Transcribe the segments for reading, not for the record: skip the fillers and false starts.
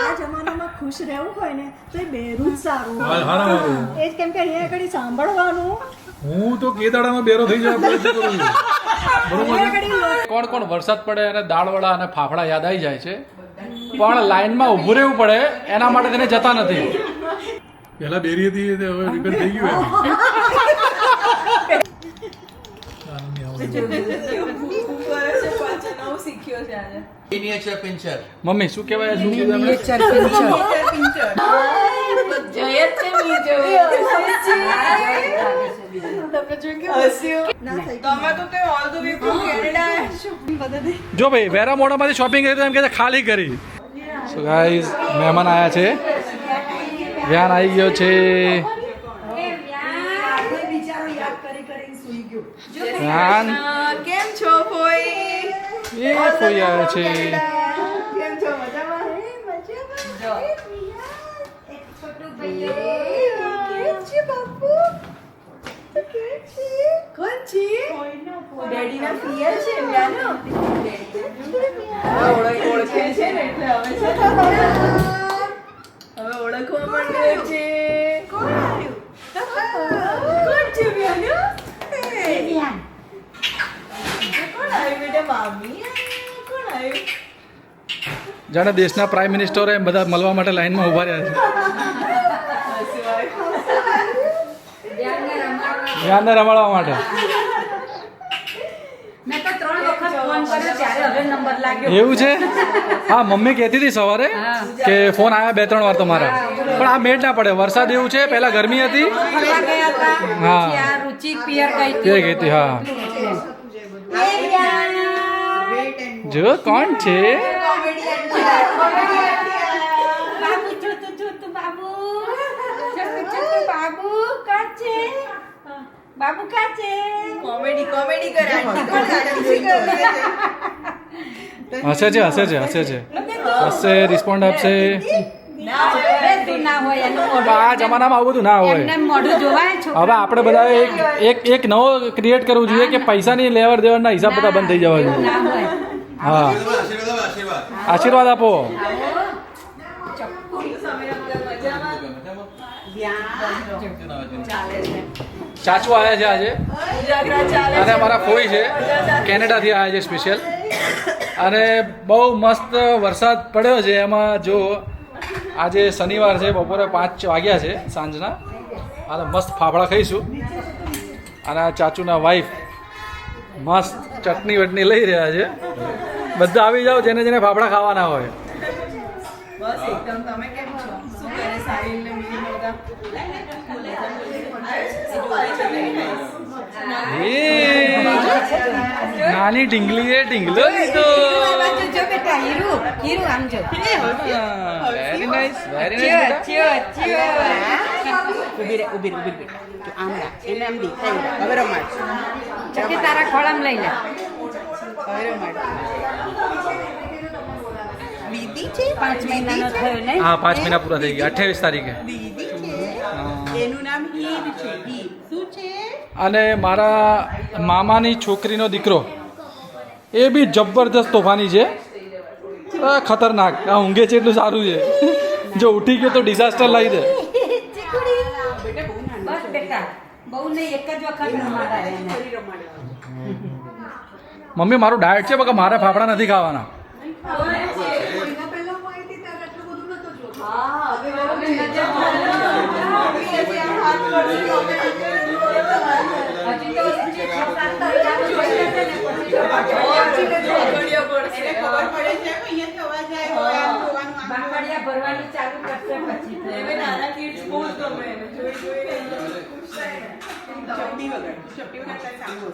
આ જમાનામાં ખુશ રહેવું હોય ને તો એ બેરું જ સારું એ જ કેમ કે અહીંયા આગળ સાંભળવાનું હું તો કેદાડામાં બેરો થઈ જાય પ્રયત્ન કરું છું બરોબર. કોણ કોણ વરસાદ પડે અને દાળવડા અને ફાફડા યાદ આવી જાય છે, પણ લાઈનમાં ઊભું રહેવું પડે એના માટે તેને જતા નથી. પહેલા બેરી હતી હવે રિપેર થઈ ગયું. મમ્મી શું કહેવાય? શું કીધું જો ભાઈ વેરા મોડામાંથી શોપિંગ કરી તો એમ કે છે ખાલી કરી. સો ગાઈઝ મહેમાન આવ્યા છે, વ્યાન આવી ગયો છે. વ્યાન કેમ છો ફોઈ? એ ફોઈ આવ્યા છે. કેમ છો? મજામાં? કોણ છે? ડેડીના પિયર છે એમનો. ઓળખે છે ને એટલે હવે છે હવે ઓળખવા માંડ્યો છે. કોણ આવ્યું? કોણ છે વ્યાનો? કોણ આવ્યું બેટા? મામી કોણ આવ્યું? જાણે દેશના પ્રાઇમ મિનિસ્ટર એમ બધા મળવા માટે લાઈનમાં ઉભા રહ્યા છે. વ્યાનને રમાડવા માટે. મેં તો 3 વખત ફોન કર્યો ત્યારે હવે નંબર લાગ્યો. એવું છે? હા મમ્મી કહેતી હતી સવારે કે ફોન આવ્યા 2-3 વાર તમારા, પણ આ મેળ ના પડે. વરસાદ એવું છે, પહેલા ગરમી હતી. ફરવા ગયા હતા. હા. પછી આ રુચિ પિયર ગઈ તે ગઈ હતી. હા જો કોણ છે? બાબુ છોટું બાબુ છોટું બાબુ કાં છે? બાબુ કાં છે? કોમેડી કરે આંટી. કોણ આંટી કરે? હસે છે હસે છે હસે છે હસે રિસ્પોન્ડ આપશે. અરે તું ના હોય એનું મોઢું. આ જમાનામાં આવું બધું ના હોય. એમને મોઢું જોવાય છો. હવે આપણે બધા એક નવો ક્રિએટ કરવું જોઈએ કે પૈસાની લેવડ દેવડના હિસાબ બધા બંધ થઈ જવા જોઈએ. ના હોય. હા આશીર્વાદ આપો. ચાચુ આવ્યા છે આજે અને અમારા ફોઈ છે કેનેડાથી આવ્યા છે સ્પેશિયલ. અને બહુ મસ્ત વરસાદ પડ્યો છે. એમાં જો આજે શનિવાર છે, બપોરે 5 વાગ્યા છે સાંજના, અને મસ્ત ફાફડા ખાઈશું. અને આ ચાચુના વાઈફ મસ્ત ચટણી વટણી લઈ રહ્યા છે. બધા આવી જાઓ જેને જેને ફાફડા ખાવાના હોય. બસ એકદમ. તમે કેમ છો? શું કરે સાહિલ ને મીરી બધા? એ નાની ઢીંગલીએ ઢીંગલો લીધો. જો બેટા હીરું હીરું આમ જો. Very nice very nice. ઉભી રે આમ રાખ એને આમ દેખાય હવે રમાડ ચકી તારા ખોળામાં લઈ લે. હવે રમાડ દીદી છે 5 મહિનાનો થયો નહીં? હા 5 મહિના પૂરા થઈ ગયા 28 તારીખે. દીદી છે એનું નામ હીર છે. હીર શું છે? અને મારા મામાની છોકરીનો દીકરો એ બી જબરદસ્ત તોફાની છે, ખતરનાક. આ ઊંઘે છે એટલું સારું છે. જો ઉઠી ગયો તો ડિઝાસ્ટર લાવી દે. બસ બેટા બહુ નહીં, એક જ વખત રમાડા એને. મમ્મી મારું ડાયટ છે બકા, મારે ફાફડા નથી ખાવાના. હજી તો 6-7 તો બાંકડિયા ભરવાની ચાલુ કરશે પછી. નાના કિડ્સ બહુ જ ગમે એને જોઈ ચપટી વગર સાંભળો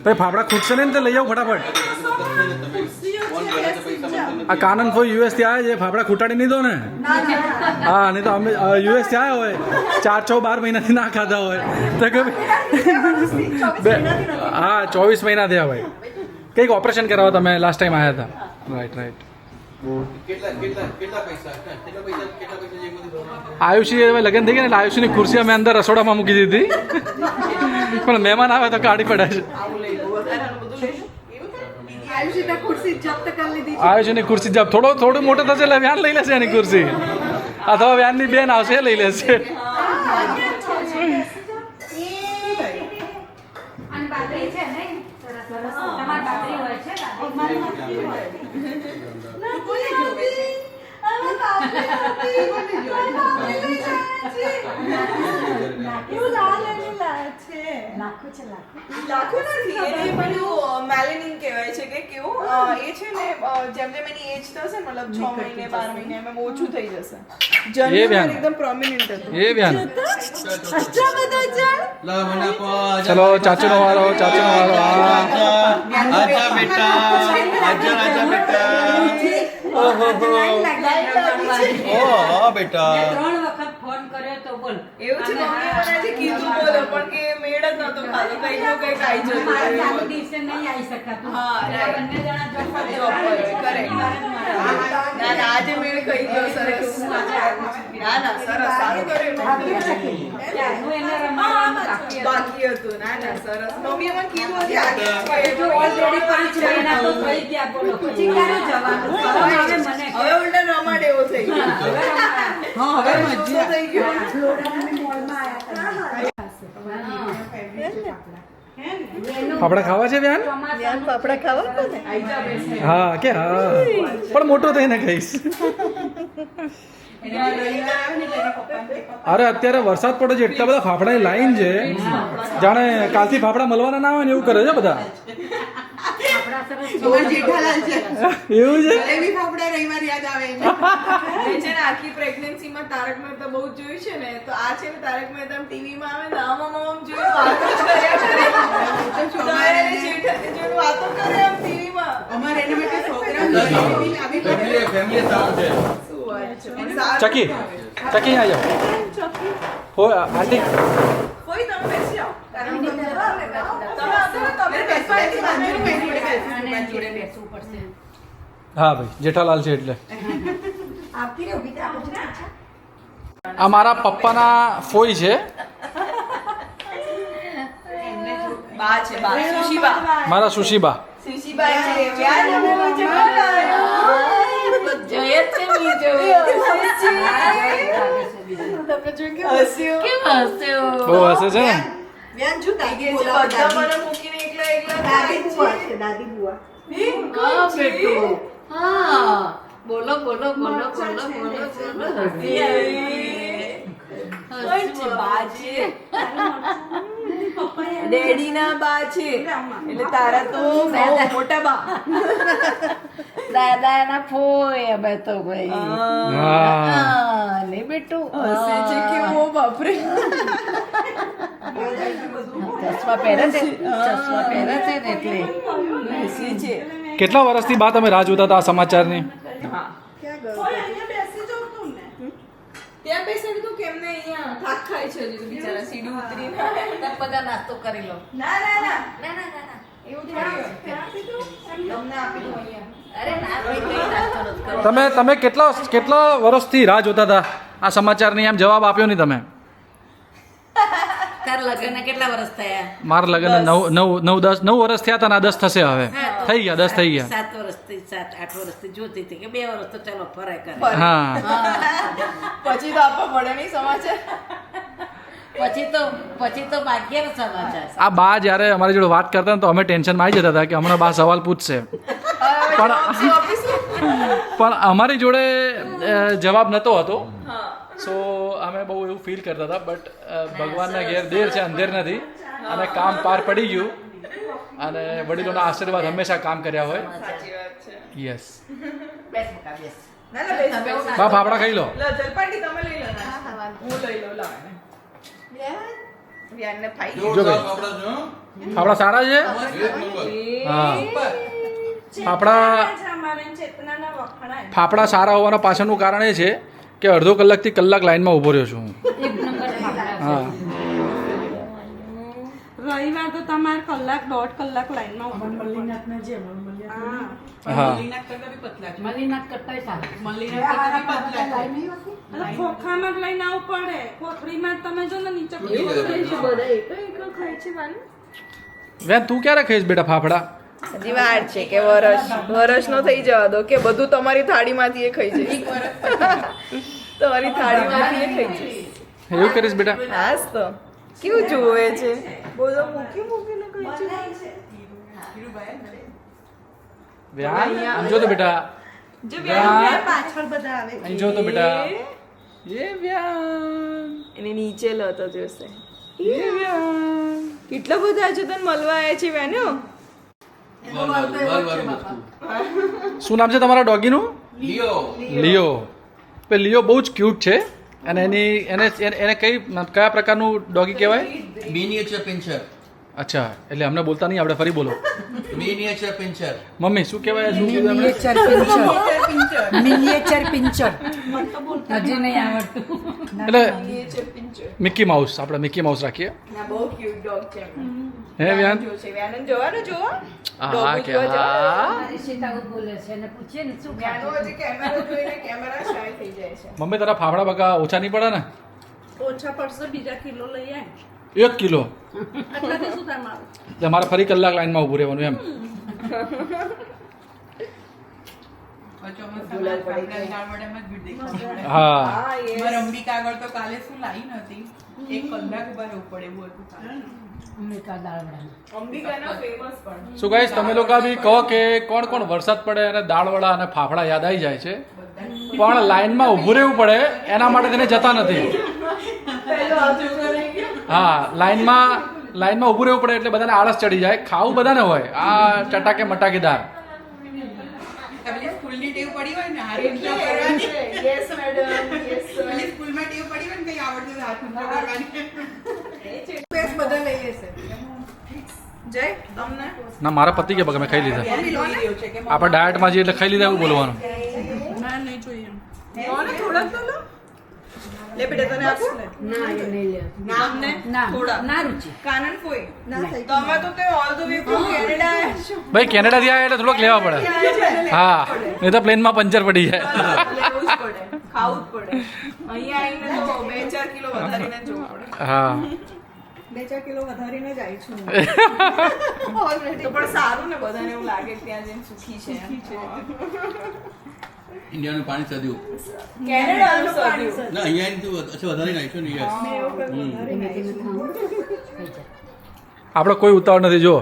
ભાઈ ફાફડા ખૂટશે ને તો લઈ આવો ફટાફટ. આ કાનન ફોઈ યુએસ થી આવ્યા છે, ફાફડા ખૂટાડી નહીં દો ને. હા નહીં તો અમે યુએસ થી આવ્યા હોય 4-12 મહિનાથી ના ખાધા હોય તો હા 24 મહિના થયા ભાઈ. કંઈક ઓપરેશન કરાવવા તમે લાસ્ટ ટાઈમ આવ્યા હતા. Right right. આયુષી હવે લગ્ન થઈ ગયા ને એટલે આયુષીની ખુરશી અમે અંદર રસોડામાં મૂકી દીધી, પણ મહેમાન આવે તો કાઢી પડે છે. આયુષી ખુરશી જપ્ત કરી લીધી આયુષની ખુરશી જબ થોડું મોટો થશે એટલે વ્યાન લઈ લેશે એની ખુરશી અથવા વ્યાનની બેન આવશે એ લઈ લેશે અને બાતરી છે ને તમારી બાતરી હોય છે લાખો નથી એને પેલું મેલેનિન કહેવાય છે કે કેવું એ છે ને જેમ જેમ એની એજ થશે ને મતલબ 6 મહિને 12 મહિને એમ ઓછું થઈ જશે જન્મ એકદમ પ્રોમિનન્ટ હતું એ વ્યાન આટલા બધા જણ ચલો ચાચુનો વારો आजा बेटा आजा बेटा ओहो बेटा 3 વખત ફોન કર્યો તો બોલ એવું છે મમ્મી મને આજે કીધું બોલો પણ કે મેળ જ નતો ખાતો કઈ નો કઈ કાઈ જતું ચાલુ દિવસે નહીં આવી શકાતું હા, right. બંને જણા job પર Job પર હોય, correct. ના ના આજે મેળ ખાઈ ગયો સરસ ના ના સરસ સારું કર્યું હું એને રમાડવાનું બાકી બાકી હતું. હતું ના ના સરસ મમ્મીએ મને કીધું હજી આજે જો already 5 મહિના તો થઈ ગયા બોલો પછી ક્યારે જવાનું હવે મને હવે ઉલટા રમાડ એવો થઈ ગયો હવે મજા થઈ ગયો ફાફડા ખાવા છે વ્યાન પાપડા ખાવા કોને હા કે હા પણ મોટો થઈને ખાઈશ અરે અત્યારે વરસાદ પડે છે એટલા બધા ફાફડાની લાઈન છે જાણે કાલથી ફાફડા મળવાના ના હોય ને એવું કરે છે બધા જેઠાલાલ છે એવું છે એવી ફાફડા રવિવાર યાદ આવે છે ને આખી પ્રેગ્નન્સી માં તારક મહેતા બહુ જોયું છે ને તો આ છે ને તારક મહેતા ટીવી માં આવે ને આમ જોયું વાતો જ કર્યા કરે જેઠાને જોયું વાતો કરે આમ ટીવી માં અમારે એના માટે છોકરા फैमिली साथ है ચકી ચકી અહીંયા જાઓ હો આંટી કોઈ તમે બેસી જાઓ તમે બેસવા એથી બાંધીને જોડે બેસવું પડશે હા ભાઈ જેઠાલાલ છે એટલે આપતી ને ઊભી થા પછી આ મારા પપ્પાના ફોઈ છે બા છે બા સુશીબા મારા સુશીબા સુશીબા છે વ્યાજ આવેલો છે જોઈએ છે બીજો તમે જોઈ કે હસ્યું કેમ હસ્યો બહુ હસે છે ને વ્યાન છું દાદી બધા બોલાવો મને મૂકીને એકલા એકલા દાદી બુઆ છે દાદી બુઆ હા બેટુ હા બોલો બોલો બોલો બોલો બોલો બા છે ડેડી ના બા છે એટલે તારા તો બહુ મોટા બા દાદા ના ફોય અમે તો ભાઈ હા નહીં બેટુ હસે છે કે ઓ બાપરે ચશ્મા પહેરે છે ને એટલે હસી છે કેટલા વર્ષથી બા તમે રાહ જોતા હતા આ સમાચારની ત્યાં બેસીને તું કેમને અહીંયા થાક ખાય છે હજી તો બિચારા સીડી ઉતરીને બધા નાસ્તો કરી લો ના ના ના ના ના ના ના એવું થોડી હોય. તમને આપી દઉં અહીંયા અરે ના ભાઈ કઈ નાસ્તો નથી કરવો તમે કેટલા વર્ષથી રાહ જોતા હતા આ સમાચારની એમ જવાબ આપ્યો નહીં તમે તાર લગ્ન કેટલા વર્ષ થયા મારા લગ્ન 9 વર્ષ થયા હતા ને 10 થશે હવે થઈ ગયા 10 થઈ ગયા 7 વર્ષથી 7-8 વર્ષથી જોતી હતી કે 2 વર્ષ તો ચાલો ફરાય કરે હા પછી તો આપવા પડે નહીં સમાચાર પછી તો ભાગ્યના સમાચાર આ બા જ્યારે અમારી જોડે વાત કરતા ને તો અમે ટેન્શનમાં આવી જતા હતા કે હમણાં બા સવાલ પૂછશે પણ અમારી જોડે જવાબ નહોતો હતો સો અમે બહુ એવું ફીલ કરતા હતા બટ ભગવાનના ઘેર દેર છે અંધેર નથી અને કામ પાર પડી ગયું અને વડીલોના આશીર્વાદ હંમેશા કામ કર્યા હોય સાચી વાત છે યસ બેસ મુકા બેસ ના ના બેસ બેસ બા ફાફડા ખાઈ લો લો જલપાટી તમે લઈ લો ના હું લઈ લઉં લાવ વ્યાનને ફાઈ જો ભાઈ ફાફડા સારા છે હા ફાફડા સારા હોવાના પાછળનું કારણ એ છે કે અડધો કલાકથી કલાક લાઈનમાં ઊભો રહ્યો છું હું હા રવિવાર તો તમારે કલાક 1.5 કલાક લાઈનમાં ઉભા મલ્લીનાથના જેમ હા મલીનાથ કરતાંય સારું ખોખામાં જ લઈને આવવું પડે કોથળીમાં જ તમે જો ને નીચે વેન તું ક્યારે ખાઈશ બેટા ફાફડા હજી વાર છે કે વરસનો થઈ જવા દો કે બધું તમારી થાળીમાંથી એ ખાઈ જઈશ. તમારી થાળીમાંથી એ ખાઈ જઈશ. એવું કરીશ બેટા? હાસ તો કેવું જોવે છે બોલો મૂકીને ખાઈ છે. વ્યાન આમ જો તો બેટા, જો વ્યાન પાછળ બધા આવે અહીં જો તો બેટા, એ વ્યાન, એને નીચે લો તો જોશે. એ વ્યાન. કેટલા બધા છે તને મળવા આવ્યા છે વેનો. શું નામ છે તમારા ડોગીનું? લિયો. લિયો બહુ જ ક્યુટ છે અને એને કયા પ્રકારનું ડોગી કહેવાય? મિનિએચર પિન્ચર. અચ્છા, એટલે અમને બોલતા નહીં આવડે, ફરી બોલો. મિનિએચર પિન્ચર. મમ્મી શું કહેવાય? શું કીધું એમણે? મિનિએચર પિંચર હજી નહીં આવડતું. એટલે મિકી માઉસ, આપણે મિકી માઉસ રાખીએ. ના બહુ ક્યુટ ડોગ છે. હે વ્યાન? જો છે વ્યાન જોવાનું જોવો. હા કે હા. મારી સીતા ઉત બોલે છે અને પૂછીએ ને શું વ્યાનો હજી કેમેરા જોઈને કેમેરા શાય થઈ જાય છે. મમ્મી તારા ફાફડા બકા ઓછા નહીં પડે ને? ઓછા પડશે, બીજા કિલો લઈ આય. 1 કિલો. આટલાથી શું થાય મારું? એટલે મારે ફરી કલાક લાઈનમાં ઊભું રહેવાનું એમ. હા અંબિકા આગળ તો કાલે શું લાવી નથી 1 કલાક ઉભા રહેવું પડે એવું હતું. અમેરિકા દાળ વડા અંબિકાના ફેમસ પણ શું ગાઈસ, તમે લોકો બી કહો કે કોણ કોણ વરસાદ પડે અને દાળવડા અને ફાફડા યાદ આવી જાય છે, પણ લાઈનમાં ઊભું રહેવું પડે એના માટે તેને જતા નથી. હા, લાઈનમાં ઊભું રહેવું પડે એટલે બધાને આળસ ચડી જાય. ખાવું બધાને હોય, આ ચટાકે મટાકેદાર. સ્કૂલની ટેવ પડી હોય ને હારી યસ મેડમ યસ સ્કૂલમાં ટેવ પડી હોય ને કઈ આવડતું હાથ ઊંચો કરવાની બેસ બધા લઈ લેશે. જય તમને ના, મારા પતિ કે બગા મેં ખાઈ લીધા. આપણે ડાયટમાં જઈએ એટલે ખાઈ લીધા એવું બોલવાનું. ના, નહીં જોઈએ. કોને થોડાક તો લો લે બેટા તને આપું ને ના એ નહીં લે નામ ને ના થોડા ના રુચિ કાનન ફોઈ તમે તો તે all the way from Canada આવ્યા છો. ભાઈ કેનેડાથી આવ્યા એટલે થોડોક લેવા પડે. હા, નહીં તો પ્લેનમાં પંચર પડી જાય. લેવું જ પડે, ખાવું જ પડે. અહીંયા આવીને તો 2-4 કિલો વધારીને જ જોવું પડે. હા 2-4 કિલો વધારીને જ આવી છું તો પણ સારું ને બધાને એવું લાગે કે ત્યાં જઈને સુખી છે એમ. ઇન્ડિયાનું પાણી સદ્યું. કેનેડાનું સદ્યું. ના અહીંયા તો વધારે નાખ્યું ને યસ. આપણે કોઈ ઉતાવળ નથી. જો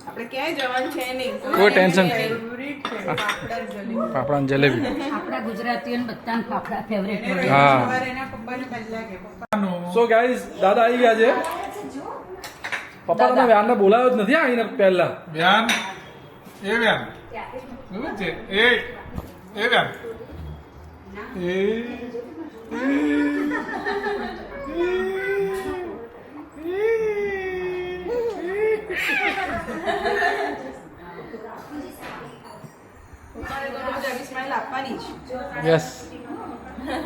આપણે ક્યાંય જવાનું છે નહીં. કોઈ ટેન્શન. ફેવરિટ છે ફાફડા જલેબી. ફાફડા અને જલેબી. આપણા ગુજરાતીઓને બધાને ફાફડા ફેવરેટ હા. સવારે એના પપ્પાને પહેલા કે પપ્પા સો ગાઈસ, દાદા આવી ગયા છે. પપ્પા તમે વ્યાનને બોલાવ્યો જ નથી આવીને પહેલા. વ્યાન એ વ્યાન શું છે એ વ્યાન પપ્પાને તો રોજ સ્માઈલ આપવાની જ. યસ.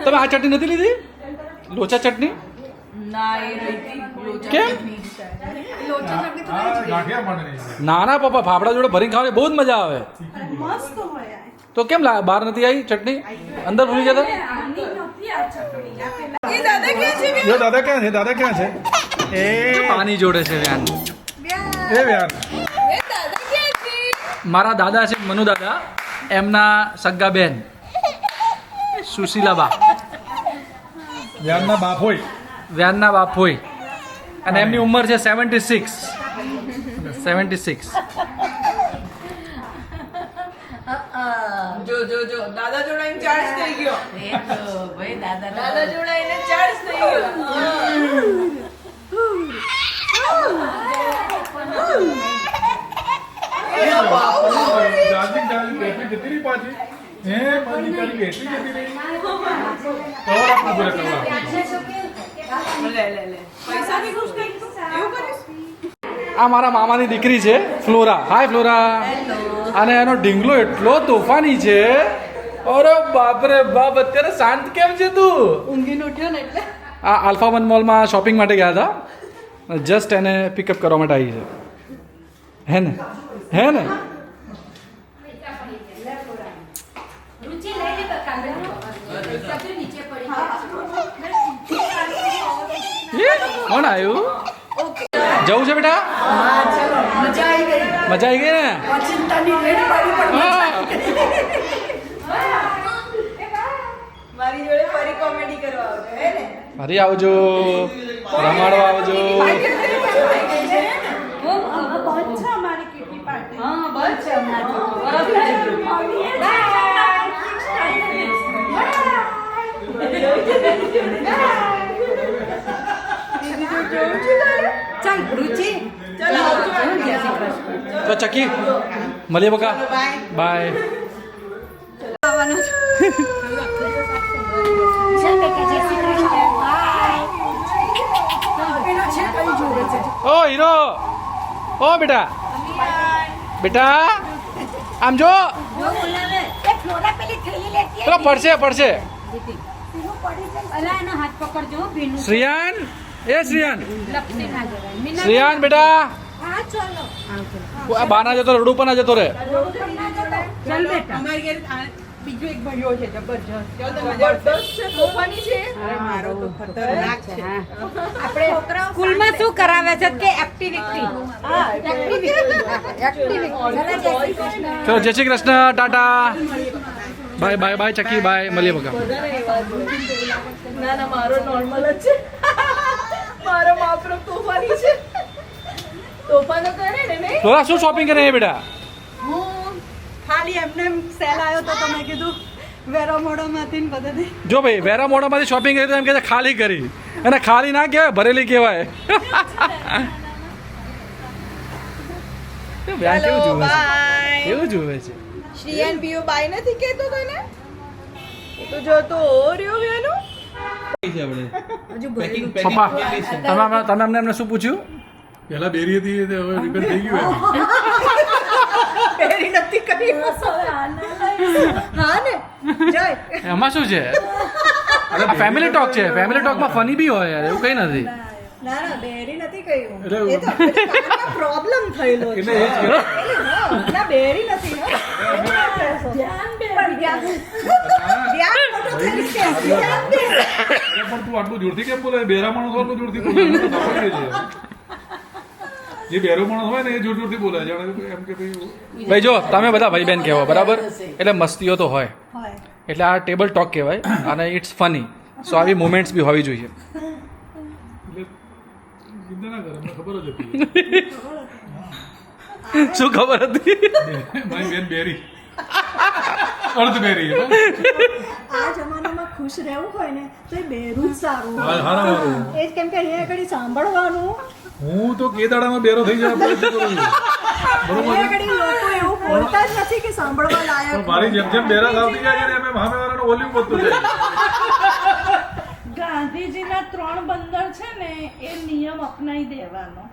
તમે આ ચટણી નથી લીધી? લોચા ચટણી? ના એ નથી લોચા કેમ? ચટણી છે. લોચા ચટણી તો નહીં જ. ગાંઠિયા માટે નહીં ના ના પપ્પા, ફાફડા જોડે ભરીને ખાવાની બહુ જ મજા આવે. મસ્ત હોય આ. તો કેમ બહાર નથી આવી ચટણી? અંદર ભૂલી ગયા હતા? આની નથી આ ચટણી. એ દાદા ક્યાં છે જો દાદા ક્યાં છે? દાદા ક્યાં છે? પાણી જોડે છે વ્યાન. એ વ્યાન એ દાદા ક્યાં છે? મારા દાદા છે મનુ દાદા, એમના સગ્ગા બેન સુશીલાબા, વ્યાનના બાપ હોય. વ્યાનના બાપ હોય અને એમની ઉંમર છે 76. 76. જો જો જો દાદા જોડાઈને ચાર્જ થઈ ગયો. ભાઈ દાદા દાદા જોડાઈને ચાર્જ થઈ ગયો. ચાર્જિંગ બેટરી જતી રહી પાછી. હે મારી બેટરી જતી રહી. કવર આપવું પડે કવર. લે લે લે પૈસા ની ખુશ થઈ એવું કરીશ. આ મારા મામાની દીકરી છે ફ્લોરા. હાય ફ્લોરા. અને એનો ઢીંગલો એટલો તોફાની છે. અરે બાપરે બાપ, અત્યારે શાંત કેમ છે તું? ઊંઘીને ઉઠ્યો ને એટલે આ આલ્ફા 1 મોલમાં શોપિંગ માટે ગયા હતા. જસ્ટ એને પિકઅપ કરવા માટે આવી છે. હે ને? હે ને? રુચિ લઈ લે કાંદા નીચે પડી કોણ આવ્યું? જવું છે બેટા? હા ચલો મજા આવી ગઈ મજા આવી ગઈ ને? અચિંતાની રેડ પાડી પણ મજા હા. આવી ગઈ. મારી જોડે ફરી કોમેડી કરવા આવજો હે ને ફરી આવજો, રમાડવા આવજો. બંધ છે અમારી કીટી પાર્ટી હા બસ છે હમણાં તો. બરફ થાય એટલું. ચાલ રુચિ ચલો આવજો જય શ્રી કૃષ્ણ. તો ચકી મળીએ બકા. બાય. એનો છે કઈ જોવે છે ઓ હીરો, ઓ બેટા, બેટા આમ જો. પેલો પડશે પડશે. અલા એનો હાથ પકડજો ભીનું શ્રીયાન, એ શ્રીયાન, લપસી ના જવાય. મીના શ્રીયાન બેટા, આ બાના જતો રોડ ઉપર ના જતો રે. ચાલ બેટા. અમારી ઘરે બીજો એક ભાઈઓ છે જબરજસ્ત જબરદસ્ત છે તોફાની છે અરે મારો તો ખતરનાક છે આપણે સ્કૂલમાં શું કરાવે છે કે એક્ટિવિટી ચલો જય Shri Krishna, tata, bye bye bye ચકી, બાય, મળીએ બકા. ના ના મારો નોર્મલ જ છે મારો માપરો તોફાની છે તોફાનો કરે ને નહીં લોલા શું શોપિંગ કરે છે બેટા? હું ખાલી એમને એમ સેલ આવ્યો તો તમે કીધું વેરા મોડામાંથી ને બધેથી જો ભાઈ વેરા મોડામાંથી શોપિંગ કરી તો એમ કહે છે ખાલી કરી, અને ખાલી ના કહેવાય, ભરેલી કહેવાય. વ્યાન કેવું જુએ છે, બાય કેવું જુએ છે. શ્રીયાન પીઓ બાય નથી કહેતો તને એ તો જોતો રહ્યો વેનો છે આપણે પેકિંગ પપ્પા તમે અમને શું પૂછ્યું? પહેલા બેરી હતી તે હવે રિપેર થઈ ગયું એમ. પહેરી નથી કરી હા ને જય એમાં શું છે? ફેમિલી ટોક છે, ફેમિલી ટોકમાં ફની બી હોય યાર, એવું કઈ નથી. ના ના બેરી નથી કહ્યું એટલે- એ તો પ્રોબ્લેમ થયેલો છે એટલે એ જ કહેવાય. ના બેરી નથી હો. પણ ધ્યાન મોટું થયેલું છે. ધ્યાન દે. અરે પણ તું આટલું જોરથી કેમ બોલે? બેરા માણસ આટલું જોરથી બોલે મને તો ખબર છે. જે બેરો માણસ હોય ને એ જોર જોરથી બોલે જાણે કે એમ કે ભાઈ ભાઈ જો તમે બધા ભાઈ બહેન કહેવો બરાબર, એટલે મસ્તીઓ તો હોય, હોય એટલે આ ટેબલ ટોક કહેવાય અને ઇટ્સ ફની. સો આવી મુમેન્ટ્સ બી હોવી જોઈએ. એટલે ચિંતા ના કરે, મને ખબર જ હતી. શું ખબર હતી? મારી બેન બેરી અર્ધ બેરી હો. આ જમાનામાં ખુશ રહેવું હોય ને તો એ બેરું જ સારું હા, હારા મારું. એ જ કેમ કે અહીંયા આગળ સાંભળવાનું હું તો કે દાડામાં બેરો થઈ જવા પ્રયત્ન કરું છું. બરોબર અહીંયા છે? આગળ લોકો એવું બોલતા જ નથી કે સાંભળવા પણ લાયક મારી જેમ જેમ બેરા આવતી જાય છે એમ એમ સામેવાળાનો વોલ્યુમ વધતું જાય. ગાંધીજીના 3 બંદર છે ને એ નિયમ અપનાવી દેવાનો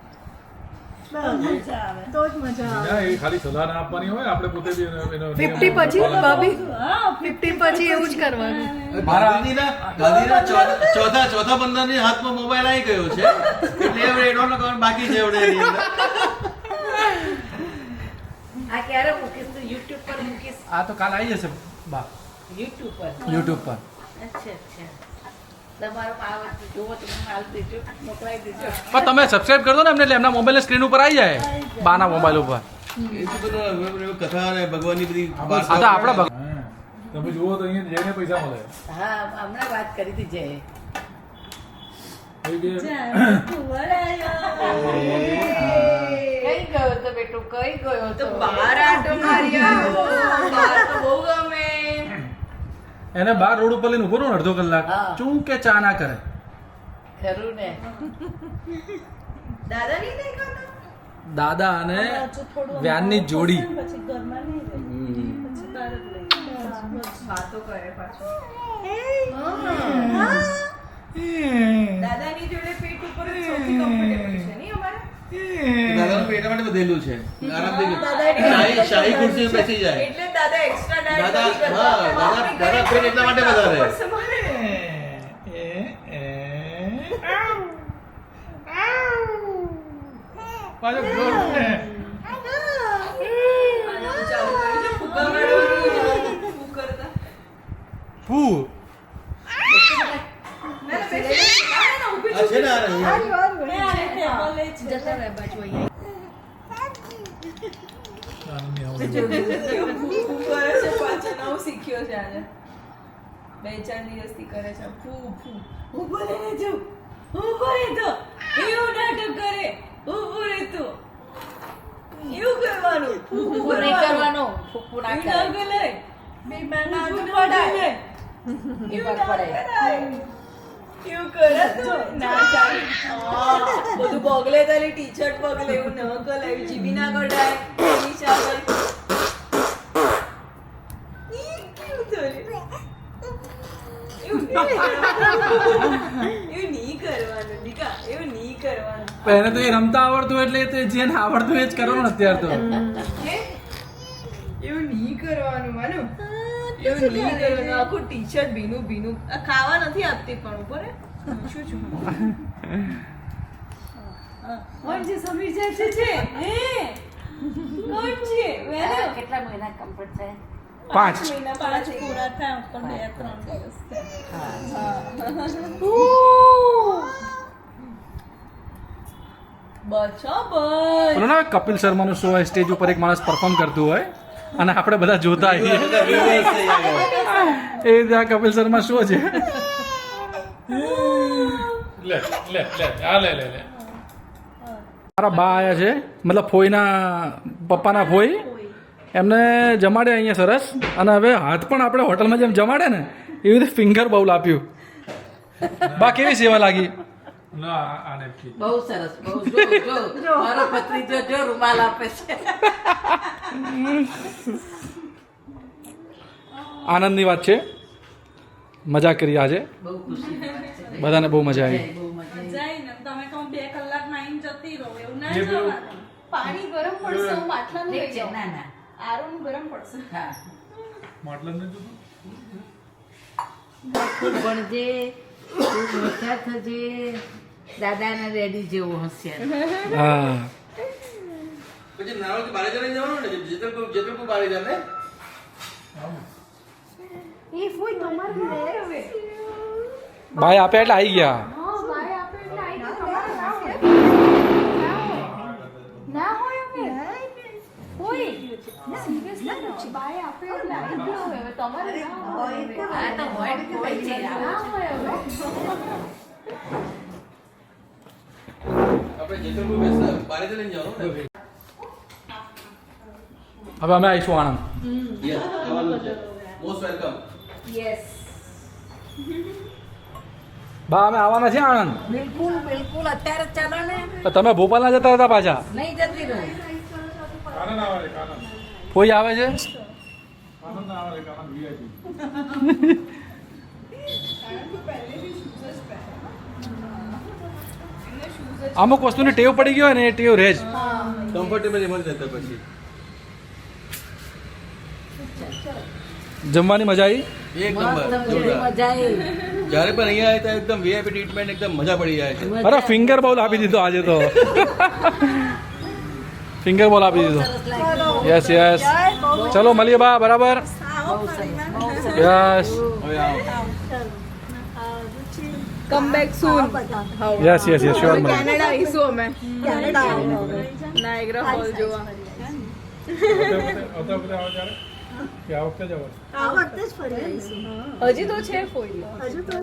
બસ. મજા આવે તો જ મજા આવે ના, એ ખાલી સલાહ ના આપવાની હોય, આપણે પોતે બી એનો 50 પછી ભાભી હા 50 પછી એવું જ કરવાનું ગાંધીના ચોથા બંદરની હાથમાં મોબાઈલ આવી ગયો છે એટલે હવે એડવાન્સ કરવાનું બાકી છે હવે એની અંદર. આ ક્યારે મૂકીશ તું? યુટ્યુબ પર મૂકીશ? આ તો કાલ આવી જશે બા યુટ્યુબ પર યુટ્યુબ પર. અચ્છા અચ્છા. તમારો માલ જોવો તમે માલ દેજો, મોકલાઈ દેજો. પણ તમે સબસ્ક્રાઇબ કરી દો ને એમને, એટલે એમના મોબાઈલ સ્ક્રીન ઉપર આવી જાય, બાના મોબાઈલ ઉપર. એ તો બધું કથા અને ભગવાનની બધી આ તો આપણા ભગ- હા. તમે જુઓ તો અહીંયા જઈને પૈસા મળે. હા હમણાં વાત કરી હતી જય. એ કે કઈ ગયો તો બેટો, કઈ ગયો તો તો? બહાર આટો મારી આવ્યો બહાર તો બહુ ગમે એને બાર રોડ ઉપર લઈને ઉભો રહો ને અડધો કલાક, હા. ચૂં કે ચા ના કરે. ખરું ને. દાદા નહીં દેખાતા દાદા અને વ્યાનની જોડી. પછી ઘરમાં નહીં રહે પછી તારે જ લઈ વાતો કરે પાછું દાદાની જોડે પેટ ઉપર જ સૌથી કમ્ફર્ટેબલ છે નહીં અમારે દાદાનું પેટ માટે બધેલું છે આરામથી શાહી ખુરશી બેસી જાય. એટલે દાદા એક્સ્ટ્રા દાદા દાદા પેટ એટલા માટે વધારે. પાછો ગોળ. ફૂ આ છે ને આ રહી. જતા રહે થયો છે આજે 2-4 દિવસથી કરે છે ફૂ ફૂ ઉભો રહે જો ઉભો રહે તો એવું નાટક કરે ઉભો રહે તો એવું કરવાનું ફૂફૂ નહીં કરવાનું ફૂફૂ ના કરે એવું ના કરે બીમારના ફૂફૂ જ ના પડાય. કરે. બીમાર પડાય. એવું કરે તો ના ચાલે બધું બગલે તારી ટી-શર્ટ બગલે એવું ન કરાય જીબી ના કઢાય નહીં ચાલે ઈ કેવું થયું? એવું નહીં કરવાનું દીકા એવું નહીં કરવાનું એને તો એ રમતા આવડતું એટલે તો જેને આવડતું એ જ કરવાનું અત્યાર તો એવું નહીં કરવાનું માનું એવું નહીં કરવાનું આખું ટી-શર્ટ ભીનું ભીનું આ ખાવા નથી આપતી પણ ઉપર શું છું કોણ છે સમીર જાય છે હે કોણ છે વેલો કેટલા મહિના કમ્પ્લીટ થાય 5 મહિના 5 પૂરા થયા ઉપર 2-3 દિવસ બચો પેલો ના કપિલ શર્માનો શો હોય સ્ટેજ ઉપર એક માણસ પરફોર્મ કરતું હોય અને આપણે બધા જોતા આવીએ એ રીતે આ કપિલ શર્મા શો છે લે લે લે આ લે લે લે મારા બા આયા છે મતલબ ફોઈના પપ્પાના ફોઈ એમને જમાડે અહીંયા સરસ અને હવે હાથ પણ આપણે હોટલમાં જેમ જમાડે ને એવી રીતે ફિંગર બાઉલ આપ્યું બા કેવી સેવા લાગી ના આ નથી બહુ સરસ બહુ જો મારો ભત્રીજો જો રૂમાલ આપે છે આનંદની વાત છે મજા કરી આજે બહુ ખુશી બધાને બહુ મજા આવી બહુ મજા જઈને તમે કહો 2 કલાકમાં આવીને જતી રહો એવું ના એ પેલું જવાનું પાણી ગરમ પડશે હું માટલાનું લઈ ઠીક છે જાઉં ના ના આરોનું ગરમ પડશે હા માટલા ને જોતું તું ભણજે તું હોશિયાર થજે દાદાને રેડી જેવો હોશિયાર હા પછી નારોથી બારે જઈને જવાનું ને જેતલપુર બારે જાને એ ફોઈ તમારે ઘરે હવે ભાઈ આપ્યા એટલે આવી ગયા હા ભાઈ આપણે એટલે આઈ તો તમારે ના હોય હવે હોય સિરિયસલી ભાઈ આપણે એટલે આઈ ગયો હવે તમારે ના હોય આ તો હોય ને કોઈ છે ના હોય હવે આપણે જેતલપુર બારે જઈને જવાનું ને હવે અમે આવીશું આણંદ યસ જવાનું છે મોસ્ટ વેલકમ યસ બા અમે આવવાના છે આણંદ બિલકુલ બિલકુલ અત્યારે જ ચાલો ને તો તમે ભોપાલના જતા હતા પાછા નહીં જતી રહું કાનન આવે છે કાનન કોઈ આવે છે કાનન આવે છે કાનન VIP અમુક વસ્તુની ટેવ પડી ગઈ હોય ને એ ટેવ રહે જ કમ્ફર્ટેબલ એમાં જ રહેતા પછી જમવાની મજા આવી એક મસ્ત નંબર મજા જોરદાર મજા આવી જ્યારે પણ અહીંયા આવે તો એકદમ VIP ટ્રીટમેન્ટ એકદમ મજા પડી જાય છે અરે ફિંગર બોલ આપી દીધો આજે તો ફિંગર બોલ આપી દીધો સરસ લાગ્યું યસ યસ ચલો મળીએ બા બરાબર બહુ સરસ બહુ સરસ યસ હવે આવો કમ બેક સૂન યસ યસ યસ શ્યોર મળીએ કેનેડા આવીશું અમે નાયગ્રા ફોલ જોવા આવતા વખતે આવે ત્યારે કે આ વખતે જ આવે આ વખતે જ ફરી આવીશું હજી તો છે ફોઈ હજુ તો